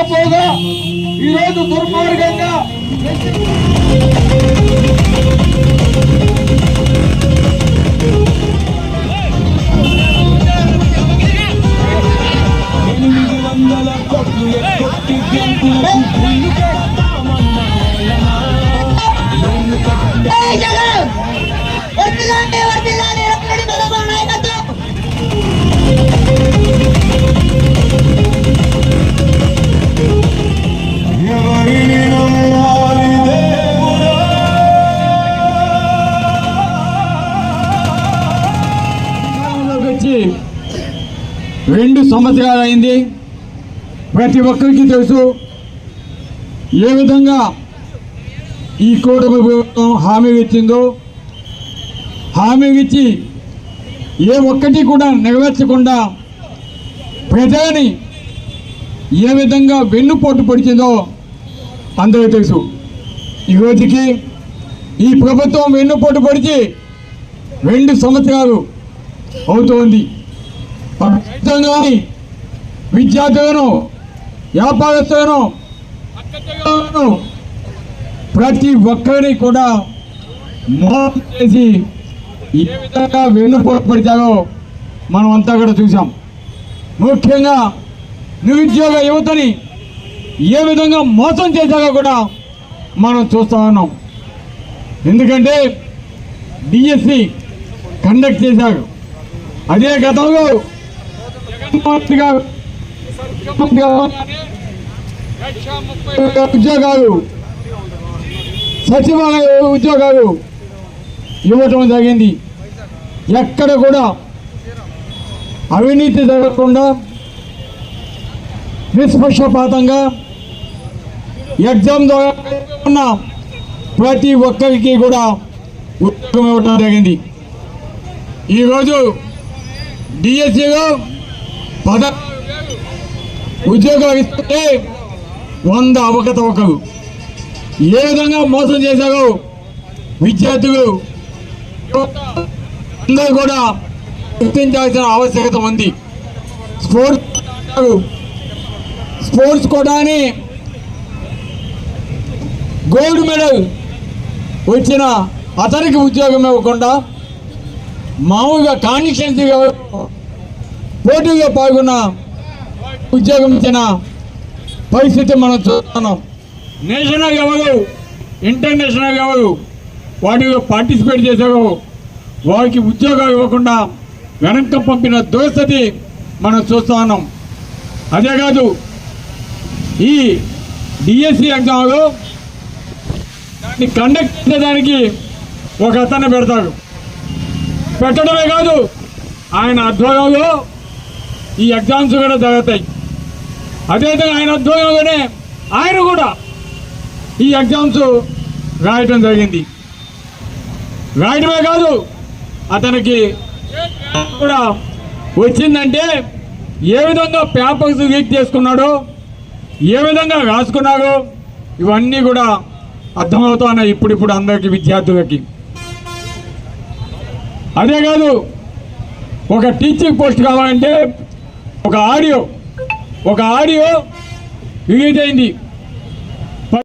పోగా ఈరోజు దుర్మార్గంగా రెండు సంవత్సరాలు అయింది. ప్రతి ఒక్కరికి తెలుసు ఏ విధంగా ఈ కూటమి ప్రభుత్వం హామీ ఇచ్చిందో. హామీ ఇచ్చి ఏ ఒక్కటి కూడా నెరవేర్చకుండా ప్రజలని ఏ విధంగా వెన్నుపోటు పొడిచిందో అందరికీ తెలుసు. ఈ రోజుకి ఈ ప్రభుత్వం వెన్నుపోటు పొడిచి 2 సంవత్సరాలు అవుతోంది. విద్యార్థులను, వ్యాపారస్తులను, ప్రతి ఒక్కరిని కూడా మోసం చేసి ఏ విధంగా వెన్నుపోటు పడిచారో మనం అంతా కూడా చూసాం. ముఖ్యంగా నిరుద్యోగ యువతని ఏ విధంగా మోసం చేశారో కూడా మనం చూస్తూ ఉన్నాం. ఎందుకంటే డిఎస్సి కండక్ట్ చేశారు. అదే గతంలో ఉద్యోగాలు, సచివాలయ ఉద్యోగాలు ఇవ్వటం జరిగింది. ఎక్కడ కూడా అవినీతి జరగకుండా నిష్పక్షపాతంగా ఎగ్జామ్ ద్వారా ఉన్న ప్రతి ఒక్కరికి కూడా ఉద్యోగం ఇవ్వటం జరిగింది. ఈరోజు డిఎస్సిలో 16 ఉద్యోగాలు ఇస్తే 100 అవకతవకలు. ఏ విధంగా మోసం చేశారో విద్యార్థులు అందరూ కూడా గుర్తించాల్సిన ఆవశ్యకత ఉంది. స్పోర్ట్స్ కోటాని గోల్డ్ మెడల్ వచ్చిన అతనికి ఉద్యోగం ఇవ్వకుండా మామూలుగా కాన్స్టిట్యుయెన్సీగా పోటీగా పాల్గొన్న ఉద్యోగం ఇచ్చిన పరిస్థితి మనం చూస్తున్నాం. నేషనల్ ఎవరు, ఇంటర్నేషనల్ ఎవరు వాటిలో పార్టిసిపేట్ చేశారో వారికి ఉద్యోగాలు ఇవ్వకుండా వెనక్కి పంపిన దుస్థితి మనం చూస్తూ ఉన్నాం. అదే కాదు, ఈ డిఎస్సి ఎగ్జామ్లో దాన్ని కండక్ట్ చేసేదానికి ఒక అతన్ని పెడతాడు. పెట్టడమే కాదు, ఆయన ఆధ్వర్యంలో ఈ ఎగ్జామ్స్ కూడా జరుగుతాయి. అదేవిధంగా ఆయన ఆధ్వర్యంలోనే ఆయన కూడా ఈ ఎగ్జామ్స్ రాయటం జరిగింది. రాయటమే కాదు, అతనికి కూడా వచ్చిందంటే ఏ విధంగా పేపర్స్ లీక్ చేసుకున్నాడో, ఏ విధంగా రాసుకున్నాడో ఇవన్నీ కూడా అర్థమవుతున్నాయి ఇప్పుడు అందరికీ, విద్యార్థులకి. అదే కాదు, ఒక టీచింగ్ పోస్ట్ కావాలంటే ఒక ఆడియో రిలీజ్ అయింది.